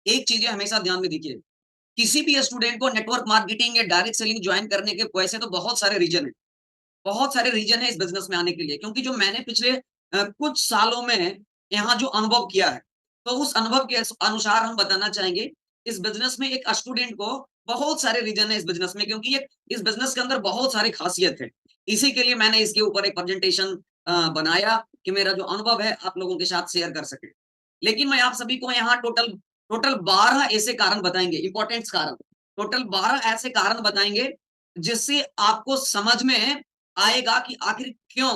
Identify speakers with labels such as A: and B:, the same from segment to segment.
A: एक चीज़ हमेशा ध्यान में रखिए, किसी भी स्टूडेंट को नेटवर्क मार्केटिंग या डायरेक्ट सेलिंग जॉइन करने के वैसे तो बहुत सारे रीज़न हैं। बहुत सारे रीज़न है इस बिज़नेस में आने के लिए, क्योंकि जो मैंने पिछले कुछ सालों में यहाँ जो अनुभव किया है, तो उस अनुभव के अनुसार हम बताना चाहेंगे, इस बिज़नेस में एक स्टूडेंट को बहुत सारे रीज़न है इस बिज़नेस में, क्योंकि ये इस बिज़नेस के अंदर बहुत सारी ख़ासियत है। इसी के लिए मैंने इसके ऊपर एक प्रेज़ेंटेशन बनाया कि मेरा जो अनुभव है आप लोगों के साथ शेयर कर सकें। लेकिन मैं आप सभी को यहाँ टोटल टोटल 12 ऐसे कारण बताएँगे, इम्पोर्टेंट कारण। टोटल 12 ऐसे कारण बताएँगे, जिससे आपको समझ में आएगा कि आखिर क्यों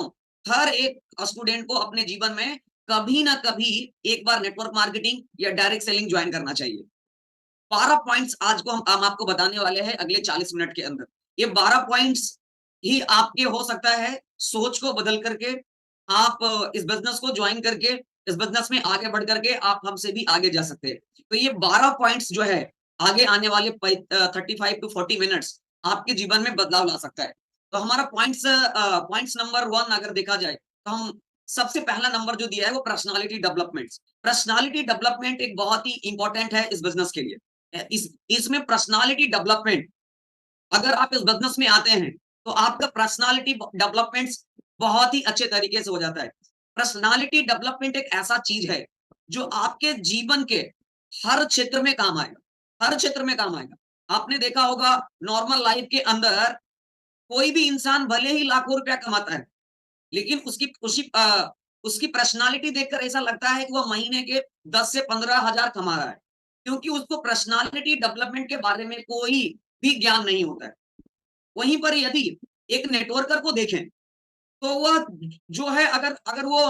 A: हर एक स्टूडेंट को अपने जीवन में कभी ना कभी एक बार नेटवर्क मार्केटिंग या डायरेक्ट सेलिंग ज्वाइन करना चाहिए। 12 पॉइंट्स आज को हम आपको बताने वाले हैं अगले 40 मिनट के अंदर। ये 12 पॉइंट्स ही आपके हो सकता है सोच को बदल करके आप इस बिज़नेस को जॉइन करके इस बिज़नेस में आगे बढ़ करके आप हमसे भी आगे जा सकते हैं। तो ये 12 पॉइंट्स जो है आगे आने वाले 35 टू 40 मिनट्स आपके जीवन में बदलाव ला सकता है। तो हमारा पॉइंट्स नंबर 1 अगर देखा जाए, तो हम सबसे पहला नंबर जो दिया है वो पर्सनैलिटी डेवलपमेंट। पर्सनैलिटी डेवलपमेंट एक बहुत ही इम्पोर्टेंट है इस बिज़नेस के लिए। इसमें पर्सनालिटी डेवलपमेंट, अगर आप इस बिजनेस में आते हैं तो आपका पर्सनालिटी डेवलपमेंट बहुत ही अच्छे तरीके से हो जाता है। पर्सनालिटी डेवलपमेंट एक ऐसा चीज है जो आपके जीवन के हर क्षेत्र में काम आएगा, हर क्षेत्र में काम आएगा। आपने देखा होगा नॉर्मल लाइफ के अंदर कोई भी इंसान भले ही लाखों रुपया कमाता है, लेकिन उसकी पर्सनालिटी देखकर ऐसा लगता है कि वह महीने के 10 से 15,000 कमा रहा है, क्योंकि उसको पर्सनालिटी डेवलपमेंट के बारे में कोई भी ज्ञान नहीं होता है। वहीं पर यदि एक नेटवर्कर को देखें, तो वह जो है अगर अगर वो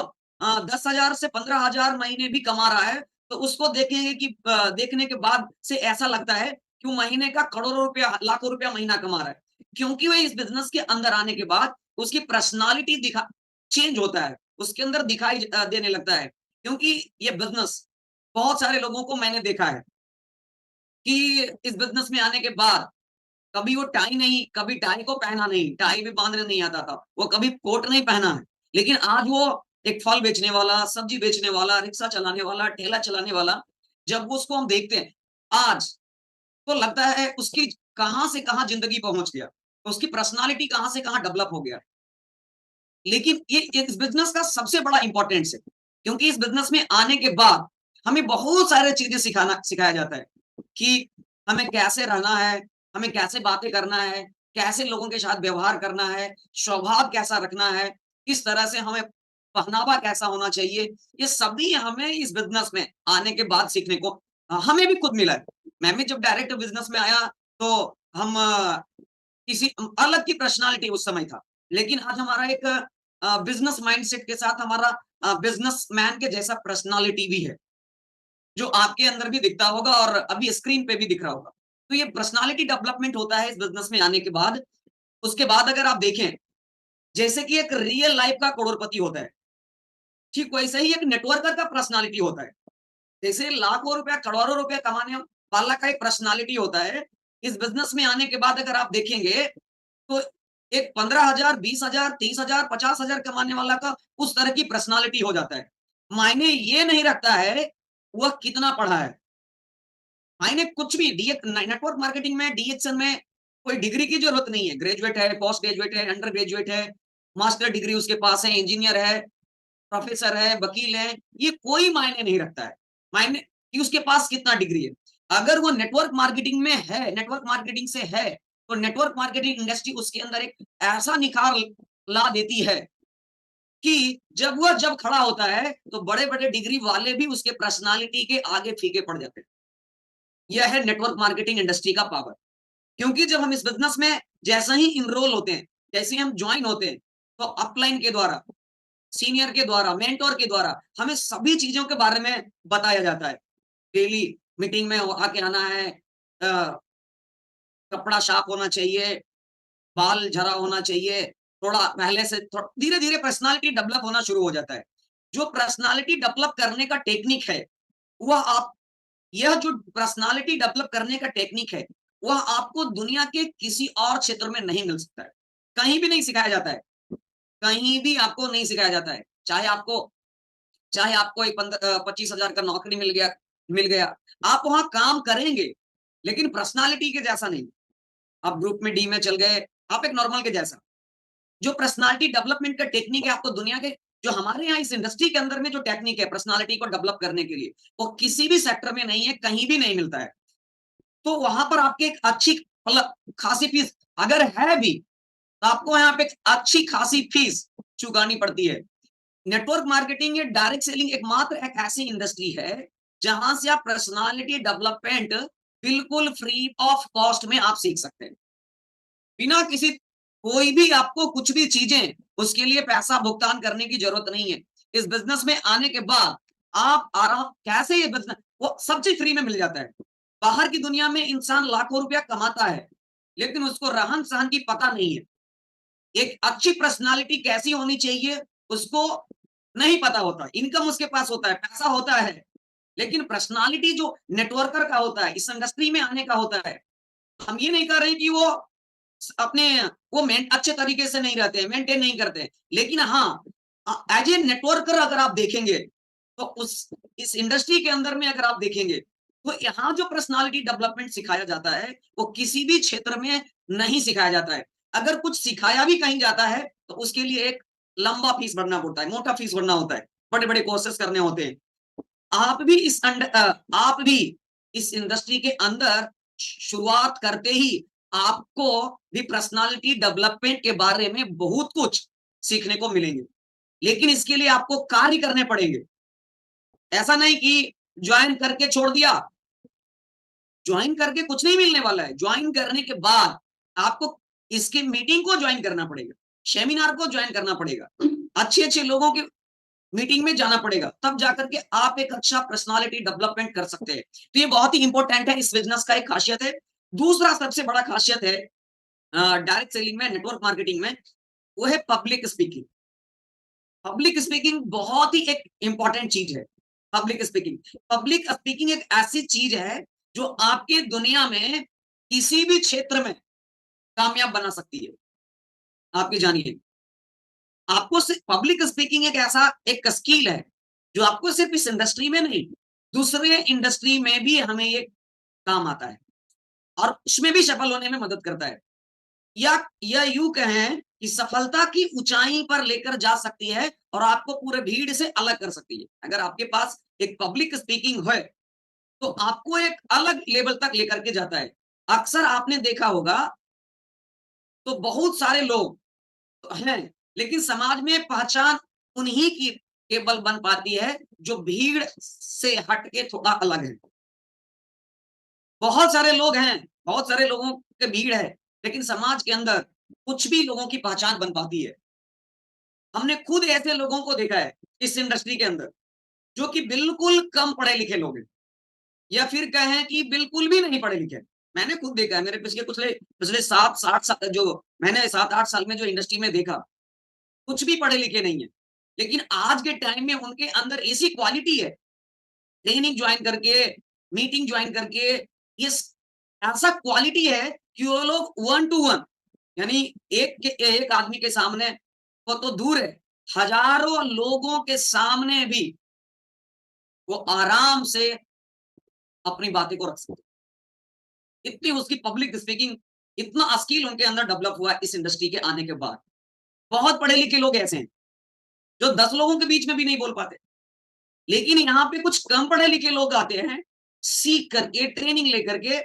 A: 10,000 से 15,000 महीने भी कमा रहा है, तो उसको देखेंगे कि देखने के बाद से ऐसा लगता है कि वो महीने का करोड़ों रुपया, लाखों रुपया महीना कमा रहा है। क्योंकि वह इस बिज़नेस के अंदर आने के बाद उसकी पर्सनैलिटी दिखा चेंज होता है, उसके अंदर दिखाई देने लगता है। क्योंकि ये बिज़नेस बहुत सारे लोगों को मैंने देखा है कि इस बिज़नेस में आने के बाद कभी वो कभी टाई को पहना नहीं, टाई भी बाँधने नहीं आता था। वो कभी कोट नहीं पहना है। लेकिन आज वो एक फल बेचने वाला, सब्ज़ी बेचने वाला, रिक्शा चलाने वाला, ठेला चलाने वाला, जब उसको हम देखते हैं, आज तो लगता है उसकी कहाँ से कहाँ ज़िंदगी पहुँच गया। उसकी पर्सनैलिटी कहाँ से कहाँ डेवलप हो गया। लेकिन ये इस बिज़नेस का सबसे बड़ा इम्पोर्टेंस है, क्योंकि इस बिज़नेस में आने के बाद हमें बहुत सारी चीज़ें सिखाया जाता है कि हमें कैसे रहना है, हमें कैसे बातें करना है, कैसे लोगों के साथ व्यवहार करना है, स्वभाव कैसा रखना है, किस तरह से हमें पहनावा कैसा होना चाहिए। ये सभी हमें इस बिज़नेस में आने के बाद सीखने को हमें भी खुद मिला है। मैं भी जब डायरेक्ट बिज़नेस में आया, तो हम किसी अलग की पर्सनैलिटी उस समय था। लेकिन आज हमारा एक बिज़नेस माइंडसेट के साथ हमारा बिज़नेसमैन के जैसा पर्सनैलिटी भी है, जो आपके अंदर भी दिखता होगा और अभी स्क्रीन पे भी दिख रहा होगा। तो ये पर्सनैलिटी डेवलपमेंट होता है इस बिज़नेस में आने के बाद। उसके बाद अगर आप देखें, जैसे कि एक रियल लाइफ़ का करोड़पति होता है, ठीक वैसे ही एक नेटवर्कर का पर्सनैलिटी होता है। जैसे लाखों रुपया, करोड़ों रुपया कमाने वाला का एक पर्सनैलिटी होता है, इस बिज़नेस में आने के बाद अगर आप देखेंगे, तो एक 15,000, 20,000, 30,000, 50,000 कमाने वाला का उस तरह की पर्सनैलिटी हो जाता है। मायने ये नहीं रखता है, वह कितना पढ़ा है। मायने कुछ भी नेटवर्क मार्केटिंग में, डीएक्सन में कोई डिग्री की ज़रूरत नहीं है। ग्रेजुएट है, पोस्ट ग्रेजुएट है, अंडर ग्रेजुएट है, मास्टर डिग्री उसके पास है, इंजीनियर है, प्रोफ़ेसर है, वकील है, ये कोई मायने नहीं रखता है। मायने कि उसके पास कितना डिग्री है। अगर वो नेटवर्क मार्केटिंग में है, नेटवर्क मार्केटिंग से है, तो नेटवर्क मार्केटिंग इंडस्ट्री उसके अंदर एक ऐसा निखार ला देती है कि जब खड़ा होता है, तो बड़े-बड़े डिग्री वाले भी उसके पर्सनैलिटी के आगे फीके पड़ जाते हैं। यह है नेटवर्क मार्केटिंग इंडस्ट्री का पावर। क्योंकि जब हम इस बिज़नेस में जैसे ही एनरोल होते हैं, जैसे ही हम जॉइन होते हैं, तो अपलाइन के द्वारा, सीनियर के द्वारा, मेंटर के द्वारा हमें सभी चीज़ों के बारे में बताया जाता है। डेली मीटिंग में आके आना है, कपड़ा साफ होना चाहिए, बाल झरा होना चाहिए, थोड़ा पहले से धीरे-धीरे पर्सनैलिटी डेवलप होना शुरू हो जाता है। जो पर्सनैलिटी डेवलप करने का टेक्निक है, वह आप यह जो पर्सनैलिटी डेवलप करने का टेक्निक है, वह आपको दुनिया के किसी और क्षेत्र में नहीं मिल सकता है। कहीं भी नहीं सिखाया जाता है, कहीं भी आपको नहीं सिखाया जाता है। चाहे आपको एक 25,000 का नौकरी मिल गया, मिल गया। आप वहां काम करेंगे, लेकिन पर्सनालिटी के जैसा नहीं। आप ग्रुप में डी में चल गए, आप एक नॉर्मल के जैसा। जो पर्सनालिटी डेवलपमेंट का टेक्निक है, आपको दुनिया के जो हमारे यहाँ इस इंडस्ट्री के अंदर में जो टेक्निक है पर्सनालिटी को डेवलप करने के लिए, वो किसी भी सेक्टर में नहीं है, कहीं भी नहीं मिलता है। तो वहां पर आपकी एक अच्छी मतलब खासी फीस अगर है भी, तो आपको यहाँ पे एक अच्छी खासी फीस चुकानी पड़ती है। नेटवर्क मार्केटिंग या डायरेक्ट सेलिंग एकमात्र एक ऐसी इंडस्ट्री है जहां से आप पर्सनालिटी डेवलपमेंट बिल्कुल फ्री ऑफ कॉस्ट में आप सीख सकते हैं। बिना किसी कोई भी आपको कुछ भी चीजें उसके लिए पैसा भुगतान करने की जरूरत नहीं है। इस बिजनेस में आने के बाद आप आराम कैसे ये बिजनेस वो सब चीज फ्री में मिल जाता है। बाहर की दुनिया में इंसान लाखों रुपया कमाता है, लेकिन उसको रहन सहन की पता नहीं है। एक अच्छी पर्सनालिटी कैसी होनी चाहिए उसको नहीं पता होता। इनकम उसके पास होता है, पैसा होता है, लेकिन पर्सनालिटी जो नेटवर्कर का होता है, इस इंडस्ट्री में आने का होता है। हम ये नहीं कर रहे कि वो अपने वो अच्छे तरीके से नहीं रहते, मेंटेन नहीं करते। लेकिन हाँ, एज ए नेटवर्कर अगर आप देखेंगे, तो उस इस इंडस्ट्री के अंदर में अगर आप देखेंगे, तो यहाँ जो पर्सनालिटी डेवलपमेंट सिखाया जाता है, वो किसी भी क्षेत्र में नहीं सिखाया जाता है। अगर कुछ सिखाया भी कहीं जाता है, तो उसके लिए एक लंबा फीस भरना पड़ता है, मोटा फीस भरना होता है, बड़े-बड़े कोर्सेस करने होते हैं। आप भी इस इंडस्ट्री के अंदर शुरुआत करते ही आपको भी पर्सनालिटी डेवलपमेंट के बारे में बहुत कुछ सीखने को मिलेंगे। लेकिन इसके लिए आपको कार्य करने पड़ेंगे। ऐसा नहीं कि ज्वाइन करके छोड़ दिया। ज्वाइन करके कुछ नहीं मिलने वाला है। ज्वाइन करने के बाद आपको इसकी मीटिंग को ज्वाइन करना पड़ेगा, सेमिनार को ज्वाइन करना पड़ेगा, अच्छे-अच्छे लोगों की मीटिंग में जाना पड़ेगा, तब जाकर के आप एक अच्छा पर्सनालिटी डेवलपमेंट कर सकते हैं। तो ये बहुत ही इंपॉर्टेंट है, इस बिज़नेस का एक खासियत है। दूसरा सबसे बड़ा खासियत है डायरेक्ट सेलिंग में, नेटवर्क मार्केटिंग में, वो है पब्लिक स्पीकिंग। पब्लिक स्पीकिंग बहुत ही एक इंपॉर्टेंट चीज़ है, पब्लिक स्पीकिंग। पब्लिक स्पीकिंग एक ऐसी चीज़ है, जो आपके दुनिया में किसी भी क्षेत्र में कामयाब बना सकती है। आप ये जानिए। आपको सिर्फ पब्लिक स्पीकिंग एक ऐसा एक स्किल है, जो आपको सिर्फ इस इंडस्ट्री में नहीं, दूसरे इंडस्ट्री में भी हमें ये काम आता है और उसमें भी सफल होने में मदद करता है। या यूँ कहें कि सफलता की ऊँचाई पर लेकर जा सकती है और आपको पूरे भीड़ से अलग कर सकती है। अगर आपके पास एक पब्लिक स्पीकिंग है, तो आपको एक अलग लेवल तक लेकर के जाता है। अक्सर आपने देखा होगा, तो बहुत सारे लोग हैं, लेकिन समाज में पहचान उन्हीं की केवल बन पाती है, जो भीड़ से हट के थोड़ा अलग है। बहुत सारे लोग हैं, बहुत सारे लोगों की भीड़ है, लेकिन समाज के अंदर कुछ भी लोगों की पहचान बन पाती है। हमने खुद ऐसे लोगों को देखा है इस इंडस्ट्री के अंदर, जो कि बिल्कुल कम पढ़े-लिखे लोग हैं या फिर कहें कि बिल्कुल भी नहीं पढ़े-लिखे। मैंने खुद देखा है, मेरे पिछले पिछले पिछले 7-8 साल जो मैंने 7-8 साल में जो इंडस्ट्री में देखा, कुछ भी पढ़े-लिखे नहीं है। लेकिन आज के टाइम में उनके अंदर ऐसी क्वालिटी है, ट्रेनिंग जॉइन करके, मीटिंग जॉइन करके, ये ऐसा क्वालिटी है कि वो लोग 1 टू 1 यानी एक आदमी के सामने वो तो दूर है, हजारों लोगों के सामने भी वो आराम से अपनी बातें को रख सकते हैं। इतनी उसकी पब्लिक स्पीकिंग, इतना स्किल उनके अंदर डेवलप हुआ है इस इंडस्ट्री के आने के बाद। बहुत पढ़े-लिखे लोग ऐसे हैं, जो 10 लोगों के बीच में भी नहीं बोल पाते। लेकिन यहाँ पे कुछ कम पढ़े-लिखे लोग आते हैं, सीख करके, ट्रेनिंग लेकर के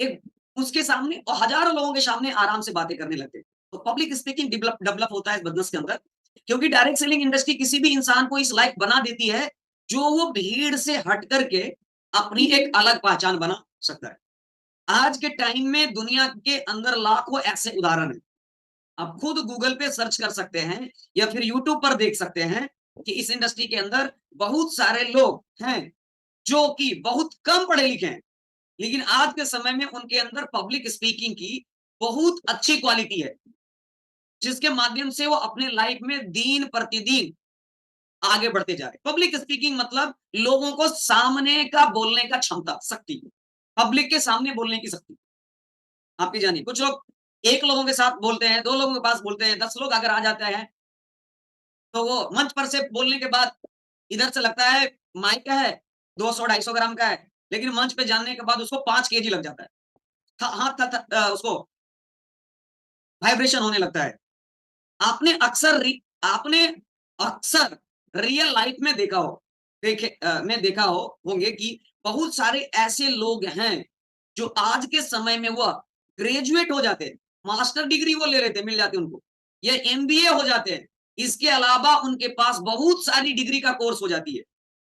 A: एक उसके सामने और हज़ारों लोगों के सामने आराम से बातें करने लगते हैं। तो पब्लिक स्पीकिंग डेवलप डेवलप होता है इस बिज़नेस के अंदर, क्योंकि डायरेक्ट सेलिंग इंडस्ट्री किसी भी इंसान को इस लायक बना देती है, जो वो भीड़ से हट करके अपनी एक अलग पहचान बना सकता है। आज के टाइम में दुनिया के अंदर लाखों ऐसे उदाहरण हैं। आप खुद गूगल पे सर्च कर सकते हैं या फिर यूट्यूब पर देख सकते हैं कि इस इंडस्ट्री के अंदर बहुत सारे लोग हैं, जो कि बहुत कम पढ़े-लिखे हैं। लेकिन आज के समय में उनके अंदर पब्लिक स्पीकिंग की बहुत अच्छी क्वालिटी है, जिसके माध्यम से वो अपने लाइफ में दिन प्रतिदिन आगे बढ़ते जा रहे हैं। पब्लिक स्पीकिंग मतलब लोगों को सामने का बोलने का क्षमता, शक्ति, पब्लिक के सामने बोलने की शक्ति। आप भी जानिए, कुछ लोग 1 लोगों के साथ बोलते हैं, 2 लोगों के पास बोलते हैं, 10 लोग अगर आ जाते हैं, तो वो मंच पर से बोलने के बाद इधर से लगता है माइक है, 200-250 ग्राम का है, लेकिन मंच पे जाने के बाद उसको 5 केजी लग जाता है। हाथ उसको वाइब्रेशन होने लगता है। आपने अक्सर आपने अक्सर रियल लाइफ में देखा हो, में देखा हो होंगे कि बहुत सारे ऐसे लोग हैं जो आज के समय में वो ग्रेजुएट हो जाते हैं, मास्टर डिग्री वो ले लेते हैं, मिल जाती है उनको, या एमबीए हो जाते हैं। इसके अलावा उनके पास बहुत सारी डिग्री का कोर्स हो जाती है,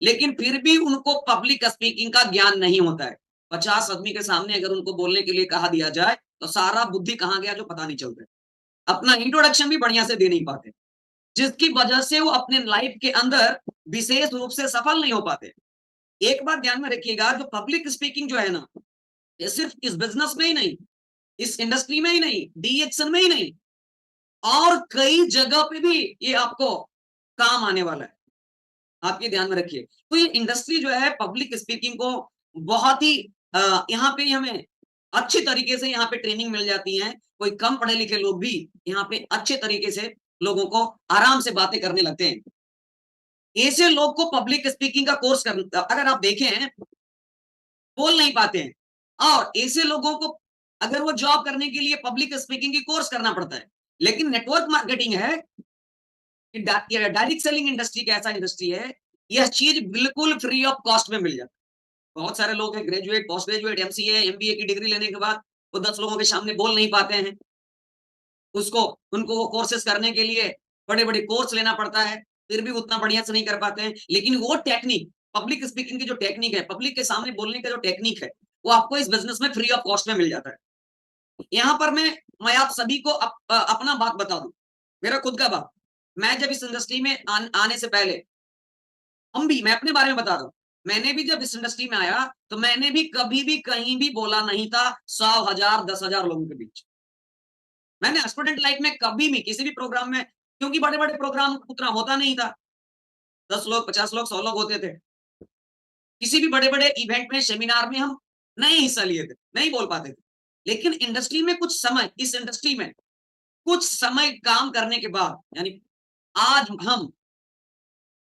A: लेकिन फिर भी उनको पब्लिक स्पीकिंग का ज्ञान नहीं होता है। 50 आदमी के सामने अगर उनको बोलने के लिए कहा दिया जाए, तो सारा बुद्धि कहाँ गया जो पता नहीं चलता है। अपना इंट्रोडक्शन भी बढ़िया से दे नहीं पाते, जिसकी वजह से वो अपने लाइफ के अंदर विशेष रूप से सफल नहीं हो पाते। एक बात ध्यान में रखिएगा, जो पब्लिक स्पीकिंग जो है ना, ये सिर्फ इस बिजनेस में ही नहीं, इस इंडस्ट्री में ही नहीं, डीएक्शन में ही नहीं, और कई जगह पे भी ये आपको काम आने वाला है। आप ये ध्यान में रखिए। तो ये इंडस्ट्री जो है पब्लिक स्पीकिंग को बहुत ही यहाँ पे हमें अच्छी तरीके से यहाँ पे ट्रेनिंग मिल जाती है। कोई कम पढ़े लिखे लोग भी यहाँ पे अच्छे तरीके से लोगों को आराम से बातें करने लगते हैं। ऐसे लोग को पब्लिक स्पीकिंग का कोर्स कर, अगर आप देखें, बोल नहीं पाते हैं, और ऐसे लोगों को अगर वो जॉब करने के लिए पब्लिक स्पीकिंग की कोर्स करना पड़ता है। लेकिन नेटवर्क मार्केटिंग है, डायरेक्ट सेलिंग इंडस्ट्री कैसा इंडस्ट्री है, यह चीज बिल्कुल फ्री ऑफ कॉस्ट में मिल जाती है। बहुत सारे लोग हैं graduate, post graduate, MCA, MBA की डिग्री लेने के बाद वो 10 लोगों के सामने बोल नहीं पाते हैं। उसको उनको वो कोर्सेज करने के लिए बड़े-बड़े कोर्स लेना पड़ता है, फिर भी उतना बढ़िया से नहीं कर पाते हैं। लेकिन वो टेक्निक, पब्लिक स्पीकिंग की जो टेक्निक है, पब्लिक के सामने बोलने का जो टेक्निक है, वो आपको इस बिज़नेस में फ्री ऑफ कॉस्ट में मिल जाता है। यहाँ पर मैं आप सभी को अपना बात बता दूँ, मेरा खुद का बात। मैं जब इस इंडस्ट्री में आने से पहले, मैं अपने बारे में बता रहा हूँ। मैंने भी जब इस इंडस्ट्री में आया, तो मैंने भी कभी भी कहीं भी बोला नहीं था 100, 1000, 10,000 लोगों के बीच। मैंने स्टूडेंट लाइफ में कभी भी किसी भी प्रोग्राम में, क्योंकि बड़े-बड़े प्रोग्राम उतना होता नहीं था। 10 लोग, 50 लोग, 100 लोग होते थे। किसी भी बड़े-बड़े इवेंट में, सेमिनार में हम नहीं हिस्सा लिए थे, नहीं बोल पाते थे। लेकिन इंडस्ट्री में कुछ समय, इस इंडस्ट्री में कुछ समय काम करने के बाद, यानी आज हम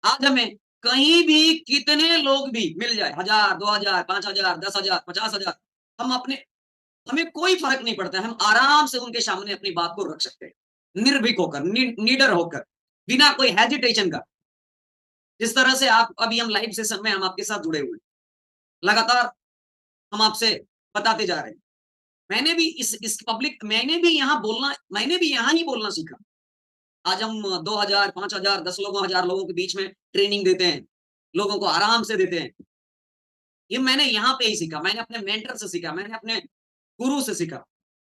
A: आज हमें कहीं भी कितने लोग भी मिल जाए, 1000, 2000, 5000, 10,000, 50,000, हम अपने हमें कोई फ़र्क नहीं पड़ता है, हम आराम से उनके सामने अपनी बात को रख सकते हैं। निर्भीक होकर, निडर होकर, बिना कोई हेजिटेशन का। जिस तरह से आप अभी हम लाइव सेशन में हम आपके साथ जुड़े हुए हैं। लगातार हम आपसे बताते जा रहे हैं। मैंने भी यहाँ ही बोलना सीखा। आज हम 2000, 5000, 10 लोगों, 1000 लोगों के बीच में ट्रेनिंग देते हैं। लोगों को आराम से देते हैं। ये मैंने यहाँ पे ही सीखा, मैंने अपने मेंटर से सीखा, मैंने अपने गुरु से सीखा।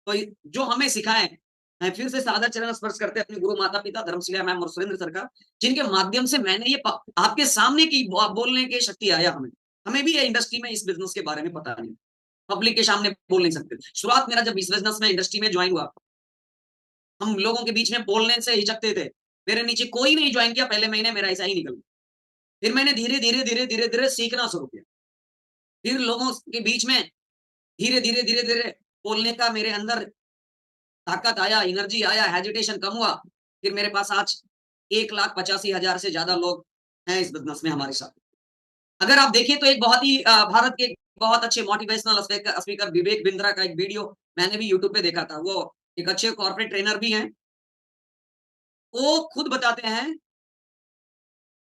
A: तो जो हमें सिखाएँ, मैं फिर से सादर चरण स्पर्श करते हैं अपने गुरु माता-पिता धर्मशिला मैम और सुरेंद्र सर का, जिनके माध्यम से मैंने ये आपके सामने की बोलने की शक्ति आया हमें। हमें भी ये इंडस्ट्री में इस बिज़नेस के बारे में पता नहीं। पब्लिक के सामने बोल नहीं सकते। शुरुआत मेरा जब इस बिज़नेस में इंडस्ट्री में जॉइन हुआ, हम लोगों के बीच में बोलने से हिचकते थे। मेरे नीचे कोई नहीं जॉइन किया, पहले महीने मेरा ऐसा ही निकल गया। फिर मैंने धीरे-धीरे, धीरे-धीरे, धीरे सीखना शुरू किया। फिर लोगों के बीच में धीरे-धीरे, धीरे-धीरे बोलने का मेरे अंदर ताकत आया, एनर्जी आया, हेजिटेशन कम हुआ। फिर मेरे पास आज 1,85,000 से ज़्यादा लोग हैं इस बिज़नेस में हमारे साथ। अगर आप देखें तो एक बहुत ही भारत के एक बहुत अच्छे motivational speaker speaker Vivek Bindra का एक वीडियो मैंने भी यूट्यूब पे देखा था। वो एक अच्छे कॉर्पोरेट ट्रेनर भी हैं। वो खुद बताते हैं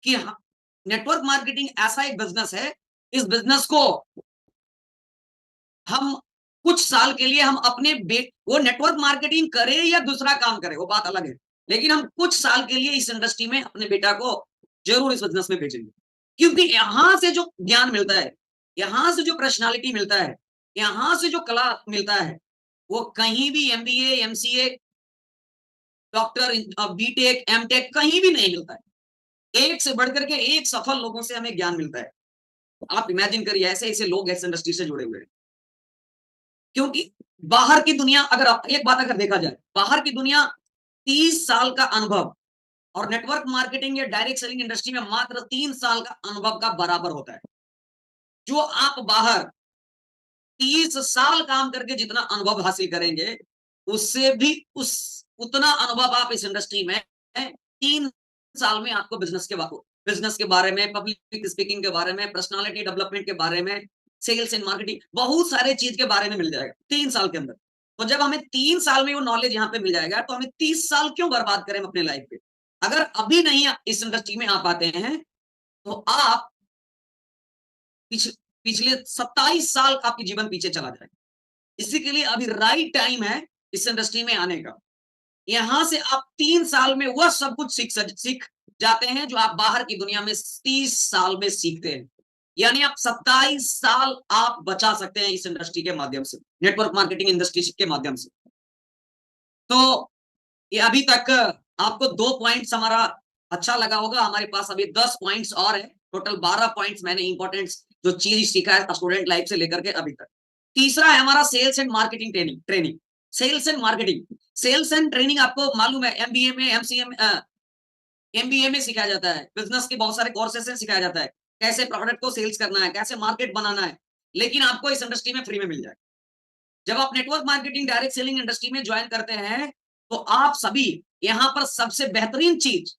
A: कि नेटवर्क मार्केटिंग ऐसा एक बिज़नेस है, इस बिज़नेस को हम कुछ साल के लिए हम अपने वो नेटवर्क मार्केटिंग करे या दूसरा काम करे, वो बात अलग है। लेकिन हम कुछ साल के लिए इस इंडस्ट्री में अपने बेटा को ज़रूर इस बिज़नेस में भेजेंगे। क्योंकि यहाँ से जो ज्ञान मिलता है, यहाँ से जो पर्सनैलिटी मिलता है, यहाँ से जो कला मिलता है, वो कहीं भी MBA, MCA, doctor, BTech, MTech कहीं भी नहीं मिलता है। एक से बढ़कर के एक सफल लोगों से हमें ज्ञान मिलता है। आप इमेजिन करिए ऐसे-ऐसे लोग इस इंडस्ट्री से जुड़े हुए हैं। क्योंकि बाहर की दुनिया, अगर आप एक बात अगर देखा जाए, बाहर की दुनिया 30 साल का अनुभव और नेटवर्क मार्केटिंग या डायरेक्ट सेलिंग इंडस्ट्री में मात्र 3 साल का अनुभव का बराबर होता है। जो आप बाहर 30 साल काम करके जितना अनुभव हासिल करेंगे, उससे भी उतना अनुभव आप इस इंडस्ट्री में 3 साल में आपको बिज़नेस के बिजनेस के बारे में, पब्लिक स्पीकिंग के बारे में, पर्सनालिटी डेवलपमेंट के बारे में, सेल्स एंड मार्केटिंग, बहुत सारे चीज के बारे में मिल जाएगा 3 साल के अंदर। तो जब हमें 3 साल में वो नॉलेज यहाँ पे मिल जाएगा, तो हमें 30 साल क्यों बर्बाद करें अपने लाइफ पे। अगर अभी नहीं इस इंडस्ट्री में आ पाते हैं, तो आप पिछले 27 साल आपके जीवन पीछे चला जाएगा। इसी के लिए अभी राइट टाइम है इस इंडस्ट्री में आने का। यहां से आप 3 साल में वह सब कुछ सीख जाते हैं जो आप बाहर की दुनिया में 30 साल में सीखते हैं। यानी आप 27 साल आप बचा सकते हैं इस इंडस्ट्री के माध्यम से, नेटवर्क मार्केटिंग इंडस्ट्री के माध्यम से। तो ये अभी तक आपको 2 पॉइंट्स हमारा अच्छा लगा होगा। हमारे पास अभी 10 पॉइंट्स और है, टोटल 12 पॉइंट्स मैंने इंपॉर्टेंट जो चीज सीखा है स्टूडेंट लाइफ से लेकर के अभी तक। तीसरा है हमारा sales and marketing training. Sales and marketing, sales and training आपको मालूम है एमबीए में, एमबीए में सिखाया जाता है, बिजनेस के बहुत सारे कोर्सेस में सिखाया जाता है कैसे प्रोडक्ट को सेल्स करना है, कैसे मार्केट बनाना है। लेकिन आपको इस इंडस्ट्री में फ्री में मिल जाए। जब आप network marketing direct selling industry में ज्वाइन करते हैं, तो आप सभी यहाँ पर सबसे बेहतरीन चीज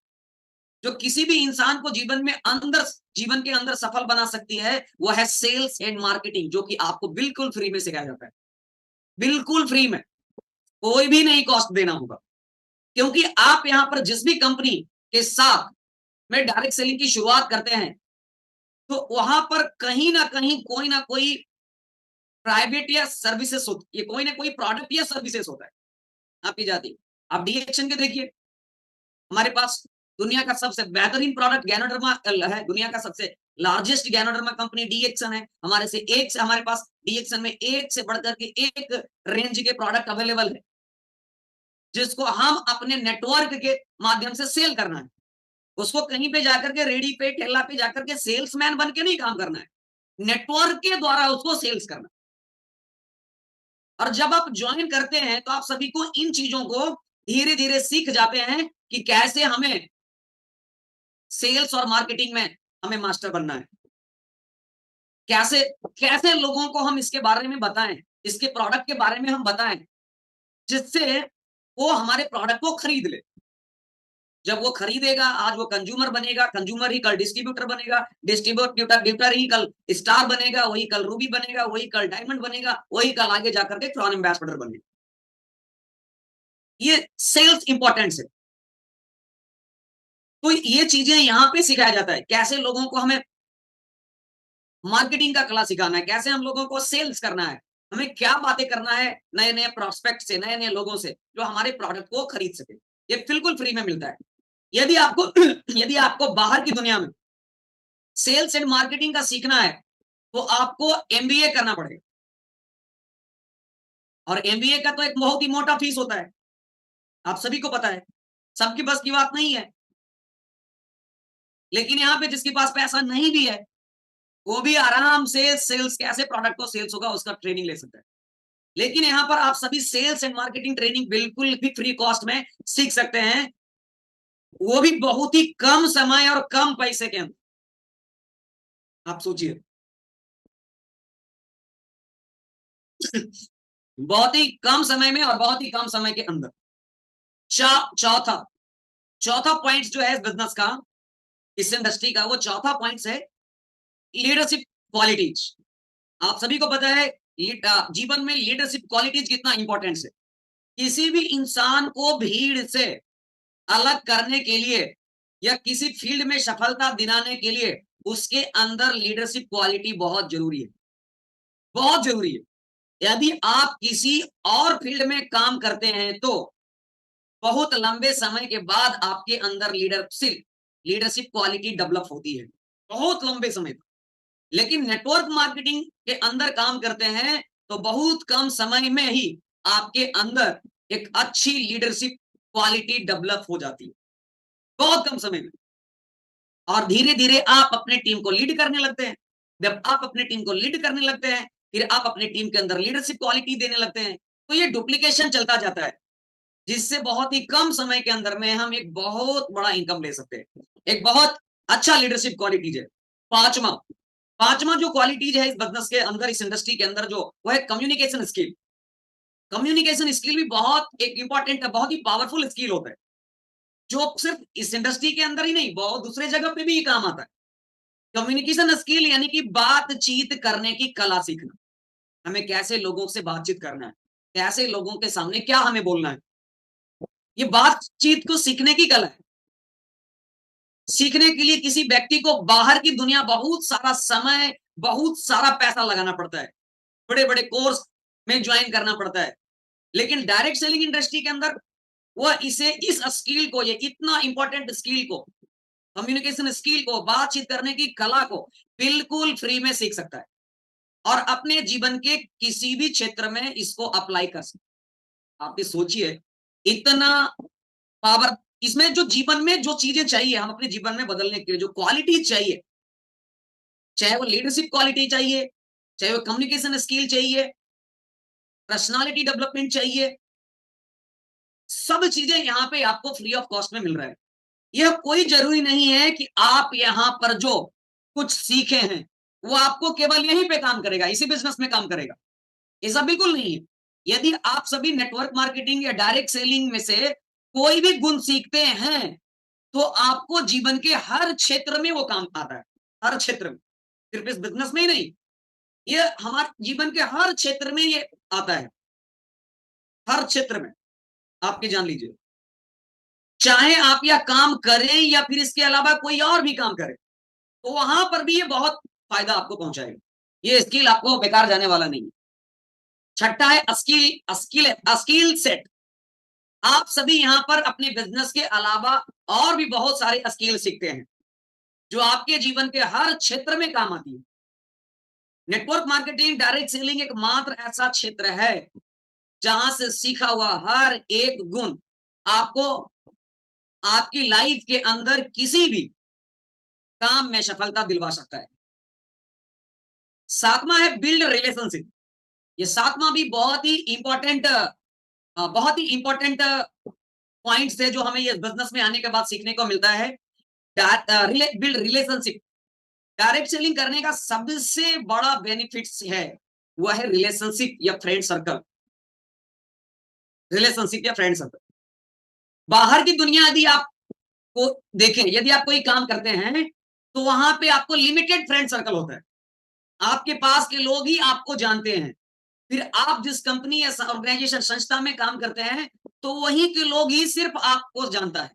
A: जो किसी भी इंसान को जीवन के अंदर सफल बना सकती है, वो है सेल्स एंड मार्केटिंग, जो कि आपको बिल्कुल फ्री में सिखाया जाता है। बिल्कुल फ्री में, कोई भी नहीं कॉस्ट देना होगा। क्योंकि आप यहाँ पर जिस भी कंपनी के साथ में डायरेक्ट सेलिंग की शुरुआत करते हैं, तो वहां पर कहीं ना कहीं कोई ना कोई प्राइवेट या सर्विसेज होती है, कोई ना कोई प्रोडक्ट या सर्विसेज होता है आपकी जाती। आप डीएक्शन के देखिए, हमारे पास दुनिया का सबसे बेहतरीन प्रोडक्ट गैनोडर्मा है, दुनिया का सबसे लार्जेस्ट गैनोडर्मा कंपनी डीएक्शन है। हमारे पास डीएक्शन में एक से बढ़कर के एक रेंज के प्रोडक्ट अवेलेबल है, जिसको हम अपने नेटवर्क के माध्यम से सेल करना है। उसको कहीं पे जाकर के रेडी पे ठेला पे जाकर के सेल्समैन बन के नहीं काम करना है, नेटवर्क के द्वारा उसको सेल्स करना। और जब आप ज्वाइन करते हैं, तो आप सभी को इन चीजों को धीरे धीरे सीख जाते हैं कि कैसे हमें सेल्स और मार्केटिंग में हमें मास्टर बनना है। कैसे कैसे लोगों को हम इसके बारे में बताएं, इसके प्रोडक्ट के बारे में हम बताएं, जिससे वो हमारे प्रोडक्ट को खरीद ले। जब वो खरीदेगा, आज वो कंज्यूमर बनेगा, कंज्यूमर ही कल डिस्ट्रीब्यूटर बनेगा, डिस्ट्रीब्यूटर ही कल स्टार बनेगा, वही कल रूबी बनेगा, वही कल डायमंड बनेगा, वही कल आगे जाकर के क्रॉन एम्बेसडर बनेगा। ये सेल्स इंपॉर्टेंस है। तो ये चीजें यहां पे सिखाया जाता है, कैसे लोगों को हमें मार्केटिंग का कला सिखाना है, कैसे हम लोगों को सेल्स करना है, हमें क्या बातें करना है नए नए प्रोस्पेक्ट से, नए नए लोगों से जो हमारे प्रोडक्ट को खरीद सके। ये बिल्कुल फ्री में मिलता है। यदि आपको यदि आपको बाहर की दुनिया में सेल्स एंड मार्केटिंग का सीखना है, तो आपको एमबीए करना पड़ेगा। और एमबीए का तो एक बहुत ही मोटा फीस होता है, आप सभी को पता है, सबकी बस की बात नहीं है। लेकिन यहाँ पे जिसके पास पैसा नहीं भी है, वो भी आराम से सेल्स, कैसे प्रोडक्ट को सेल्स होगा उसका ट्रेनिंग ले सकता है। लेकिन यहाँ पर आप सभी सेल्स एंड मार्केटिंग ट्रेनिंग बिल्कुल भी फ्री कॉस्ट में सीख सकते हैं, वो भी बहुत ही कम समय और कम पैसे के अंदर। आप सोचिए, बहुत ही कम समय में और बहुत ही कम समय के अंदर। चौथा चौथा पॉइंट जो है बिजनेस का, इस इंडस्ट्री का, वो चौथा पॉइंट है लीडरशिप क्वालिटीज। आप सभी को पता है जीवन में लीडरशिप क्वालिटीज कितना इंपॉर्टेंट है। किसी भी इंसान को भीड़ से अलग करने के लिए या किसी फील्ड में सफलता दिलाने के लिए उसके अंदर लीडरशिप क्वालिटी बहुत जरूरी है, बहुत जरूरी है। यदि आप किसी और फील्ड में काम करते हैं, तो बहुत लंबे समय के बाद आपके अंदर लीडरशिप क्वालिटी डेवलप होती है, बहुत लंबे समय तक। लेकिन नेटवर्क मार्केटिंग के अंदर काम करते हैं, तो बहुत कम समय में ही आपके अंदर एक अच्छी लीडरशिप क्वालिटी डेवलप हो जाती है, बहुत कम समय में। और धीरे धीरे आप अपने टीम को लीड करने लगते हैं। जब आप अपने टीम को लीड करने लगते हैं, फिर आप अपने टीम के अंदर लीडरशिप क्वालिटी देने लगते हैं, तो ये डुप्लीकेशन चलता जाता है, जिससे बहुत ही कम समय के अंदर में हम एक बहुत बड़ा इनकम ले सकते हैं। एक बहुत अच्छा लीडरशिप क्वालिटीज है। पांचवा पांचवा जो क्वालिटीज है इस बिजनेस के अंदर, इस इंडस्ट्री के अंदर, जो वो है कम्युनिकेशन स्किल। कम्युनिकेशन स्किल भी बहुत एक इंपॉर्टेंट है, बहुत ही पावरफुल स्किल होता है। जो सिर्फ इस इंडस्ट्री के अंदर ही नहीं, बहुत दूसरे जगह पे भी ये काम आता है। कम्युनिकेशन स्किल यानी कि बातचीत करने की कला सीखना। हमें कैसे लोगों से बातचीत करना है, कैसे लोगों के सामने क्या हमें बोलना है। ये बातचीत को सीखने की कला है। सीखने के लिए किसी व्यक्ति को बाहर की दुनिया बहुत सारा समय, बहुत सारा पैसा लगाना पड़ता है। बड़े-बड़े कोर्स में जॉइन करना पड़ता है। लेकिन डायरेक्ट सेलिंग इंडस्ट्री के अंदर वह इसे इस स्किल को, ये इतना इंपॉर्टेंट स्किल को, कम्युनिकेशन स्किल को, बातचीत करने की कला को बिल्कुल फ्री में सीख सकता है और अपने जीवन के किसी भी क्षेत्र में इसको अप्लाई कर सकता है। आप ये सोचिए, इतना पावर इसमें, जो जीवन में जो चीजें चाहिए हम अपने जीवन में बदलने के लिए, जो क्वालिटी चाहिए, चाहे वो लीडरशिप क्वालिटी चाहिए, चाहे वो कम्युनिकेशन स्किल चाहिए, पर्सनालिटी डेवलपमेंट चाहिए, सब चीजें यहाँ पे आपको फ्री ऑफ कॉस्ट में मिल रहा है। यह कोई जरूरी नहीं है कि आप यहाँ पर जो कुछ सीखे हैं वो आपको केवल यहीं पे काम करेगा, इसी बिजनेस में काम करेगा। ऐसा बिल्कुल नहीं है। यदि आप सभी नेटवर्क मार्केटिंग या डायरेक्ट सेलिंग में से कोई भी गुण सीखते हैं तो आपको जीवन के हर क्षेत्र में वो काम आता है। हर क्षेत्र में, सिर्फ इस बिजनेस में ही नहीं, ये हमारे जीवन के हर क्षेत्र में ये आता है। हर क्षेत्र में आपके जान लीजिए, चाहे आप यह काम करें या फिर इसके अलावा कोई और भी काम करें, तो वहां पर भी ये बहुत फायदा आपको पहुंचाएगा। ये स्किल आपको बेकार जाने वाला नहीं है। छठा है स्किल स्किल स्किल सेट। आप सभी यहाँ पर अपने बिजनेस के अलावा और भी बहुत सारे स्किल सीखते हैं जो आपके जीवन के हर क्षेत्र में काम आती है। नेटवर्क मार्केटिंग, डायरेक्ट सेलिंग एक मात्र ऐसा क्षेत्र है जहां से सीखा हुआ हर एक गुण आपको आपकी लाइफ के अंदर किसी भी काम में सफलता दिलवा सकता है। सातवां है बिल्ड रिलेशनशिप। ये सातवां भी बहुत ही इंपॉर्टेंट पॉइंट्स है जो हमें ये बिजनेस में आने के बाद सीखने को मिलता है। Build relationship. डायरेक्ट सेलिंग करने का सबसे बड़ा बेनिफिट्स है, वह है रिलेशनशिप या फ्रेंड सर्कल। रिलेशनशिप या फ्रेंड सर्कल। बाहर की दुनिया यदि आप को देखें, यदि आप कोई काम करते हैं तो वहां पे आपको लिमिटेड फ्रेंड सर्कल होता है। आपके पास के लोग ही आपको जानते हैं। फिर आप जिस कंपनी या ऑर्गेनाइजेशन संस्था में काम करते हैं तो वहीं के लोग ही सिर्फ आपको जानता है।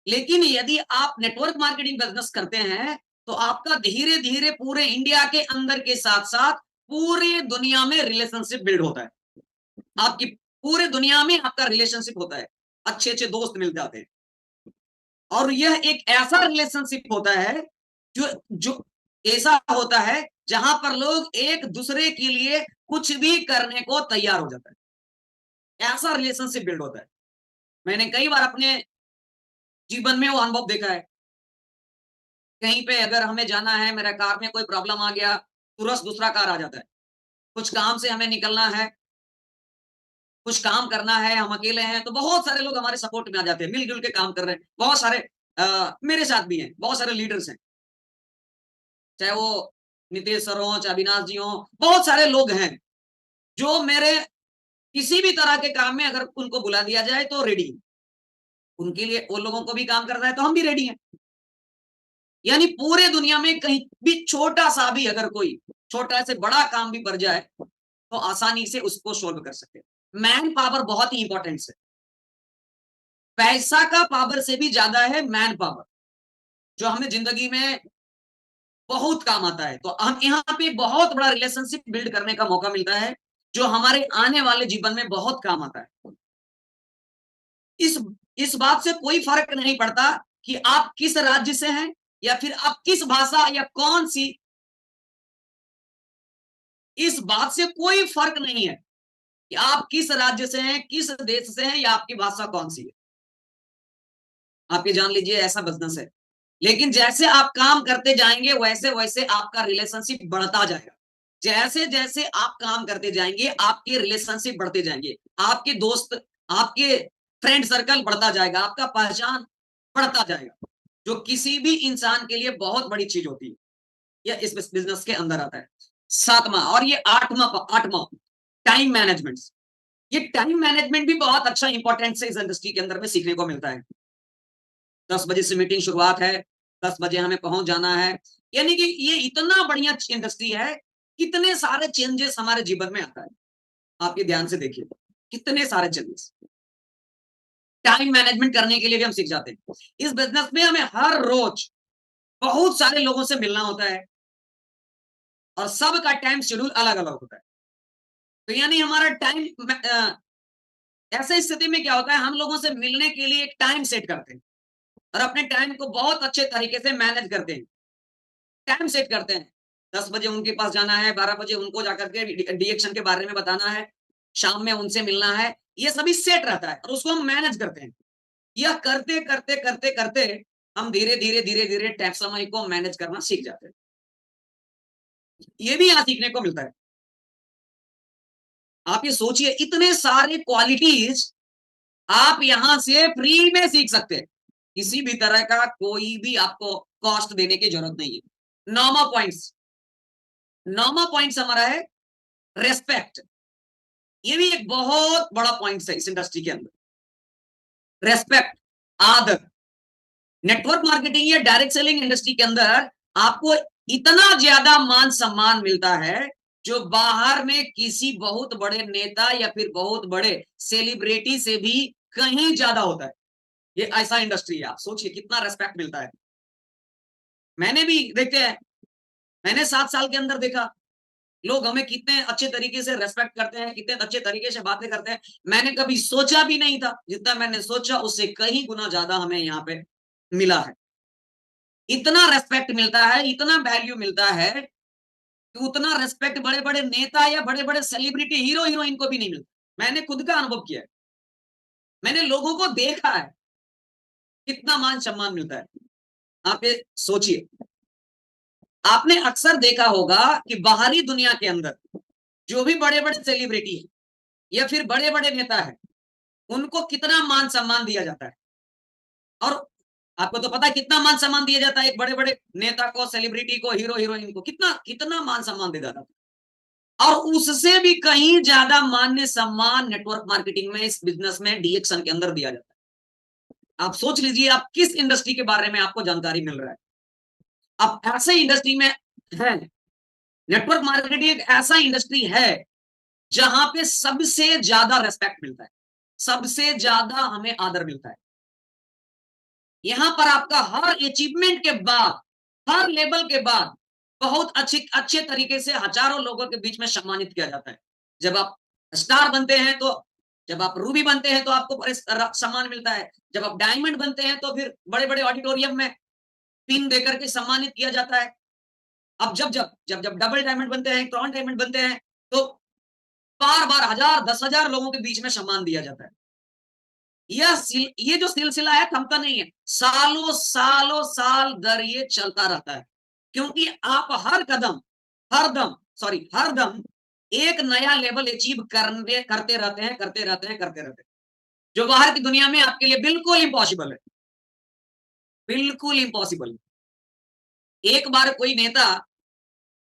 A: लेकिन यदि आप नेटवर्क मार्केटिंग बिजनेस करते हैं तो आपका धीरे धीरे पूरे इंडिया के अंदर के साथ साथ पूरे दुनिया में रिलेशनशिप बिल्ड होता है। आपकी पूरे दुनिया में आपका रिलेशनशिप होता है, अच्छे अच्छे दोस्त मिल जाते हैं और यह एक ऐसा रिलेशनशिप होता है जो जो ऐसा होता है जहां पर लोग एक दूसरे के लिए कुछ भी करने को तैयार हो जाता है। ऐसा रिलेशनशिप बिल्ड होता है। मैंने कई बार अपने जीवन में वो अनुभव देखा है। कहीं पे अगर हमें जाना है, मेरा कार में कोई प्रॉब्लम आ गया, तुरंत दूसरा कार आ जाता है। कुछ काम से हमें निकलना है, कुछ काम करना है, हम अकेले हैं, तो बहुत सारे लोग हमारे सपोर्ट में आ जाते हैं, मिल-जुल के काम कर रहे हैं। बहुत सारे मेरे साथ भी हैं, बहुत सारे लीडर्स हैं, चाहे वो नीतीश सर हों, चाहे अविनाश जी हों, बहुत सारे लोग हैं, जो मेरे किसी भी तरह के काम में अगर उनको बुला दिया जाए तो रेडी हैं। उनके लिए उन लोगों को भी काम करना है, तो हम भी रेडी हैं। यानी पूरे दुनिया में कहीं भी छोटा-सा भी अगर कोई छोटा से बड़ा काम भी पड़ जाए, तो आसानी से उसको सॉल्व कर सकते हैं। मैन पावर बहुत ही इंपॉर्टेंट है। पैसा का पावर से भी ज़्यादा है मैन पावर, जो हमें ज़िंदगी में बहुत काम आता है। तो हम यहाँ पे बहुत बड़ा रिलेशनशिप बिल्ड करने का मौका मिलता है, जो हमारे आने वाले जीवन में बहुत काम आता है। इस इस बात से कोई फ़र्क नहीं पड़ता कि आप किस राज्य से हैं या फिर आप किस भाषा या कौन-सी, इस बात से कोई फ़र्क नहीं है कि आप किस राज्य से हैं, किस देश से हैं या आपकी भाषा कौन-सी है। आप ये जान लीजिए ऐसा बिज़नेस है। लेकिन जैसे आप काम करते जाएँगे वैसे-वैसे आपका रिलेशनशिप बढ़ता जाएगा। जैसे-जैसे आप काम करते जाएँगे, आपके रिलेशनशिप बढ़ते जाएँगे। आपके दोस्त, आपके फ्रेंड सर्कल बढ़ता जाएगा, आपका पहचान बढ़ता जाएगा, जो किसी भी इंसान के लिए बहुत बड़ी चीज़ होती है। यह इस बिज़नेस के अंदर आता है। 7वां और ये 8वां टाइम मैनेजमेंट। ये टाइम मैनेजमेंट भी बहुत अच्छा इंपॉर्टेंट से इस इंडस्ट्री के अंदर में सीखने को मिलता है। 10 बजे से मीटिंग शुरुआत है, 10 बजे हमें पहुंच जाना है। यानी कि ये इतना बढ़िया इंडस्ट्री है, कितने सारे चेंजेस हमारे जीवन में आता है। आप ये ध्यान से देखिए, कितने सारे चेंजेस टाइम मैनेजमेंट करने के लिए भी हम सीख जाते हैं। इस बिजनेस में हमें हर रोज बहुत सारे लोगों से मिलना होता है और सबका टाइम शेड्यूल अलग-अलग होता है। तो यानी हमारा टाइम ऐसे स्थिति में क्या होता है, हम लोगों से मिलने के लिए एक टाइम सेट करते हैं और अपने टाइम को बहुत अच्छे तरीके से मैनेज करते हैं। टाइम सेट करते हैं। 10 बजे उनके पास जाना है, 12 बजे उनको जाकर के डिएक्शन के बारे में बताना है, शाम में उनसे मिलना है, ये सभी सेट रहता है और उसको हम मैनेज करते हैं। यह करते-करते हम धीरे-धीरे, धीरे-धीरे टाइम समय को मैनेज करना सीख जाते हैं। ये भी यहाँ सीखने को मिलता है। आप ये सोचिए इतने सारे क्वालिटीज़ आप यहाँ से फ्री में सीख सकते हैं। किसी भी तरह का कोई भी आपको कॉस्ट देने की ज़रूरत नहीं है। 9वाँ पॉइंट्स हमारा है रिस्पेक्ट। ये भी एक बहुत बड़ा पॉइंट्स है इस इंडस्ट्री के अंदर। रिस्पेक्ट, आदर। नेटवर्क मार्केटिंग या डायरेक्ट सेलिंग इंडस्ट्री के अंदर आपको इतना ज्यादा मान सम्मान मिलता है जो बाहर में किसी बहुत बड़े नेता या फिर बहुत बड़े सेलिब्रिटी से भी कहीं ज्यादा होता है। ये ऐसा इंडस्ट्री है, आप सोचिए कितना रेस्पेक्ट मिलता है। मैंने भी देखते हैं, मैंने 7 साल के अंदर देखा लोग हमें कितने अच्छे तरीके से रेस्पेक्ट करते हैं, कितने अच्छे तरीके से बातें करते हैं। मैंने कभी सोचा भी नहीं था, जितना मैंने सोचा उससे कहीं गुना ज्यादा हमें यहाँ पे मिला है। इतना रिस्पेक्ट मिलता है, इतना वैल्यू मिलता है कि उतना रिस्पेक्ट बड़े-बड़े नेता या बड़े-बड़े सेलिब्रिटी, हीरो-हीरोइन को भी नहीं मिलता। मैंने खुद का अनुभव किया है। मैंने लोगों को देखा है, कितना मान-सम्मान मिलता है। आप ये सोचिए, आपने अक्सर देखा होगा कि बाहरी दुनिया के अंदर जो भी बड़े-बड़े सेलिब्रिटी हैं या फिर बड़े-बड़े नेता हैं, उनको कितना मान-सम्मान दिया जाता है। और आपको तो पता है कितना मान-सम्मान दिया जाता है एक बड़े-बड़े नेता को, सेलिब्रिटी को, हीरो-हीरोइन को, कितना कितना मान-सम्मान दिया जाता है। और उससे भी कहीं ज्यादा मान्य सम्मान नेटवर्क मार्केटिंग में, इस बिजनेस में, डीएक्शन के अंदर दिया जाता है। आप सोच लीजिए आप किस इंडस्ट्री के बारे में आपको जानकारी मिल रहा है। आप ऐसे इंडस्ट्री में हैं। नेटवर्क मार्केटिंग एक ऐसा इंडस्ट्री है जहां पे सबसे ज्यादा रेस्पेक्ट मिलता है, सबसे ज्यादा हमें आदर मिलता है। यहां पर आपका हर अचीवमेंट के बाद, हर लेवल के बाद बहुत अच्छे अच्छे तरीके से हजारों लोगों के बीच में सम्मानित किया जाता है। जब आप स्टार बनते हैं तो, जब आप रूबी बनते हैं तो आपको सम्मान मिलता है। जब आप डायमंड बनते हैं तो फिर बड़े-बड़े ऑडिटोरियम में पिन देकर के सम्मानित किया जाता है। अब जब डबल डायमंड बनते हैं, क्राउन डायमंड बनते हैं, तो बार-बार हजार, 10,000 लोगों के बीच में सम्मान दिया जाता है। ये जो सिलसिला है थमता नहीं है। सालों साल दर ये चलता रहता है। क्योंकि आप हर दम एक नया लेवल अचीव करते रहते हैं। जो बाहर की दुनिया में आपके लिए बिल्कुल इम्पॉसिबल है। बिल्कुल इम्पॉसिबल। एक बार कोई नेता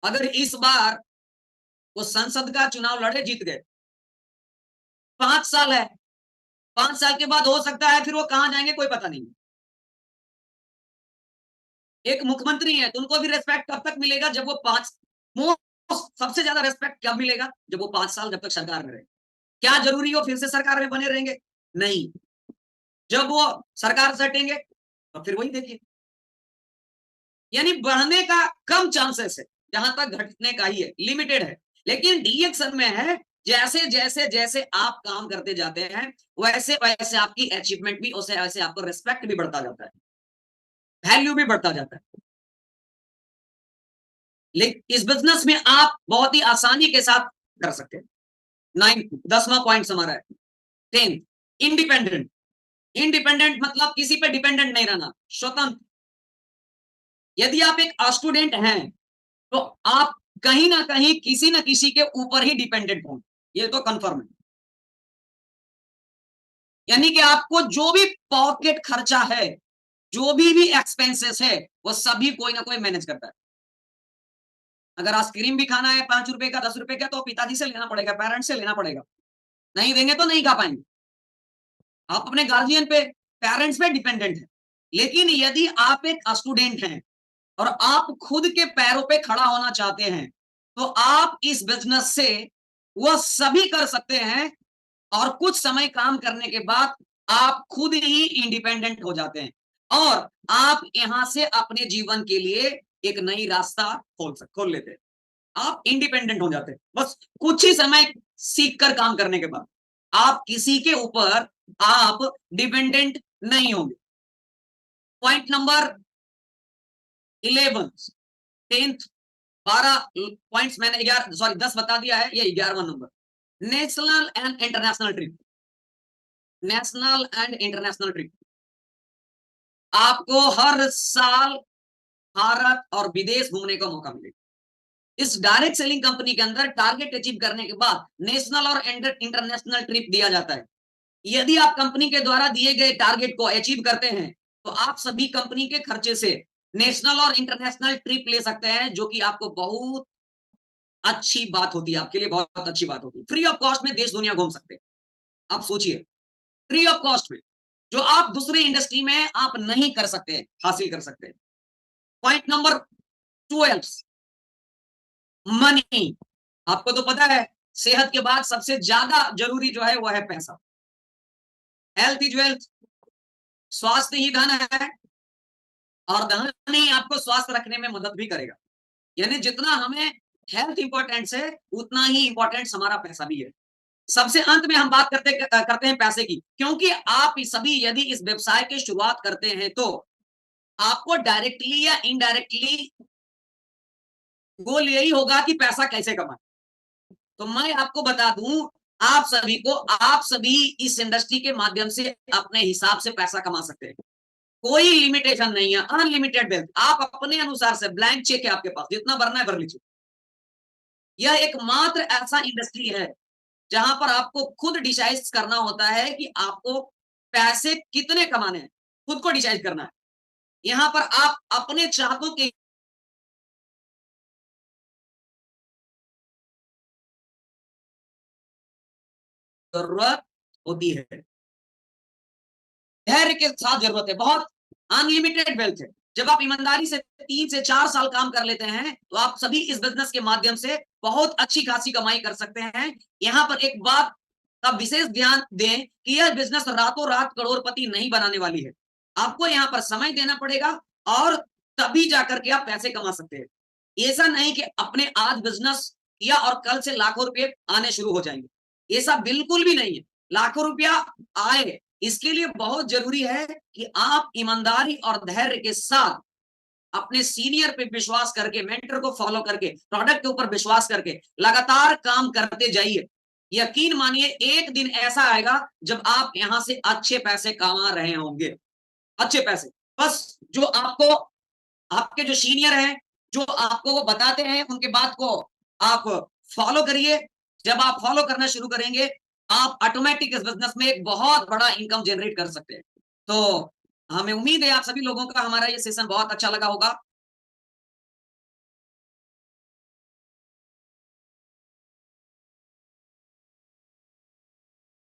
A: अगर इस बार वो संसद का चुनाव लड़े, जीत गए। 5 साल है। 5 साल के बाद हो सकता है फिर वो कहाँ जाएँगे कोई पता नहीं। एक मुख्यमंत्री है तो उनको भी रिस्पेक्ट कब तक मिलेगा जब वो 5 मोस्ट सबसे ज़्यादा रिस्पेक्ट कब मिलेगा? जब वो 5 साल जब तक सरकार में रहे। क्या ज़रूरी है वो फिर से सरकार में बने रहेंगे? नहीं। जब वो सरकार से हटेंगे तो फिर वही देखिए। यानी बढ़ने का कम चांसेस है, जहाँ तक घटने का ही है, लिमिटेड है। लेकिन डीएक्शन में है, जैसे आप काम करते जाते हैं, वैसे आपकी अचीवमेंट भी, वैसे आपको रिस्पेक्ट भी बढ़ता जाता है, वैल्यू भी बढ़ता जाता है। लेकिन इस बिज़नेस में आप बहुत ही आसानी के साथ कर सकते हैं। 9 10वां पॉइंट हमारा है। 10th independent. इंडिपेंडेंट मतलब किसी पे डिपेंडेंट नहीं रहना, स्वतंत्र। यदि आप एक स्टूडेंट हैं, तो आप कहीं न कहीं किसी न किसी के ऊपर ही डिपेंडेंट होंगे। ये तो कन्फर्म है। यानी कि आपको जो भी पॉकेट खर्चा है, जो भी एक्सपेंसेस है, वो सभी कोई ना कोई मैनेज करता है। अगर आइसक्रीम भी खाना है ₹5 का, ₹10 का तो पिताजी से लेना पड़ेगा, पेरेंट्स से लेना पड़ेगा। नहीं देंगे तो नहीं खा पाएंगे। आप अपने गार्जियन पे, पेरेंट्स पे डिपेंडेंट हैं। लेकिन यदि आप एक स्टूडेंट हैं और आप खुद के पैरों पे खड़ा होना चाहते हैं, तो आप इस बिजनेस से वह सभी कर सकते हैं और कुछ समय काम करने के बाद आप खुद ही इंडिपेंडेंट हो जाते हैं और आप यहां से अपने जीवन के लिए एक नई रास्ता खोल लेते हैं। आप इंडिपेंडेंट हो जाते हैं बस कुछ ही समय सीख कर काम करने के बाद। आप किसी के ऊपर आप डिपेंडेंट नहीं होंगे। पॉइंट नंबर 11 10th 12 पॉइंट्स मैंने 11 सॉरी 10 बता दिया है, ये 11वां नंबर। National and international trip. National and international trip आपको हर साल भारत और विदेश घूमने का मौका मिलेगा। इस डायरेक्ट सेलिंग कंपनी के अंदर टारगेट अचीव करने के बाद नेशनल और इंटरनेशनल ट्रिप दिया जाता है। यदि आप कंपनी के द्वारा दिए गए टारगेट को अचीव करते हैं तो आप सभी कंपनी के खर्चे से नेशनल और इंटरनेशनल ट्रिप ले सकते हैं, जो कि आपको बहुत अच्छी बात होती है, आपके लिए बहुत अच्छी बात होती है। फ्री ऑफ कॉस्ट में देश दुनिया घूम सकते हैं। आप सोचिए, फ्री ऑफ कॉस्ट में, जो आप दूसरी इंडस्ट्री में आप नहीं कर सकते, हासिल कर सकते हैं। Point number 12 money. आपको तो पता है सेहत के बाद सबसे ज्यादा जरूरी जो है वह है पैसा। Health is wealth. स्वास्थ्य ही धन है और धन ही आपको स्वस्थ रखने में मदद भी करेगा। यानी जितना हमें हेल्थ इंपॉर्टेंट है उतना ही इंपॉर्टेंट हमारा पैसा भी है। सबसे अंत में हम बात करते हैं पैसे की, क्योंकि आप सभी यदि इस व्यवसाय की शुरुआत करते हैं तो आपको डायरेक्टली या इनडायरेक्टली गोल यही होगा कि पैसा कैसे कमाएं। तो मैं आपको बता दूं, आप सभी इस इंडस्ट्री के माध्यम से अपने हिसाब से पैसा कमा सकते हैं। कोई लिमिटेशन नहीं है, अनलिमिटेड वेल्थ। आप अपने अनुसार से, ब्लैंक चेक है आपके पास, जितना भरना है भर लीजिए। यह एकमात्र ऐसा इंडस्ट्री है जहां पर आपको खुद डिसाइड करना होता है कि आपको पैसे कितने कमाने हैं, खुद को डिसाइड करना है। यहां पर आप अपने चाहतों की जरूरत होती है, धैर्य के साथ जरूरत है, बहुत अनलिमिटेड वेल्थ है। जब आप ईमानदारी से 3 से 4 साल काम कर लेते हैं तो आप सभी इस बिजनेस के माध्यम से बहुत अच्छी खासी कमाई कर सकते हैं। यहाँ पर एक बात का विशेष ध्यान दें कि यह बिजनेस रातों रात करोड़पति नहीं बनाने वाली है। आपको यहाँ पर समय देना पड़ेगा और तभी जाकर के आप पैसे कमा सकते हैं। ऐसा नहीं कि अपने आज बिजनेस किया और कल से लाखों रुपए आने शुरू हो जाएंगे, ऐसा बिल्कुल भी नहीं है। लाखों रुपया आए, इसके लिए बहुत जरूरी है कि आप ईमानदारी और धैर्य के साथ अपने सीनियर पे विश्वास करके, मेंटर को फॉलो करके, प्रोडक्ट के ऊपर विश्वास करके लगातार काम करते जाइए। यकीन मानिए एक दिन ऐसा आएगा जब आप यहां से अच्छे पैसे कमा रहे होंगे, अच्छे पैसे। बस जो आपको आपके जो सीनियर हैं, जो आपको वो बताते हैं, उनके बात को आप फॉलो करिए। जब आप फॉलो करना शुरू करेंगे, आप ऑटोमेटिक इस बिजनेस में एक बहुत बड़ा इनकम जनरेट कर सकते हैं। तो हमें उम्मीद है आप सभी लोगों का हमारा ये सेशन बहुत अच्छा लगा होगा।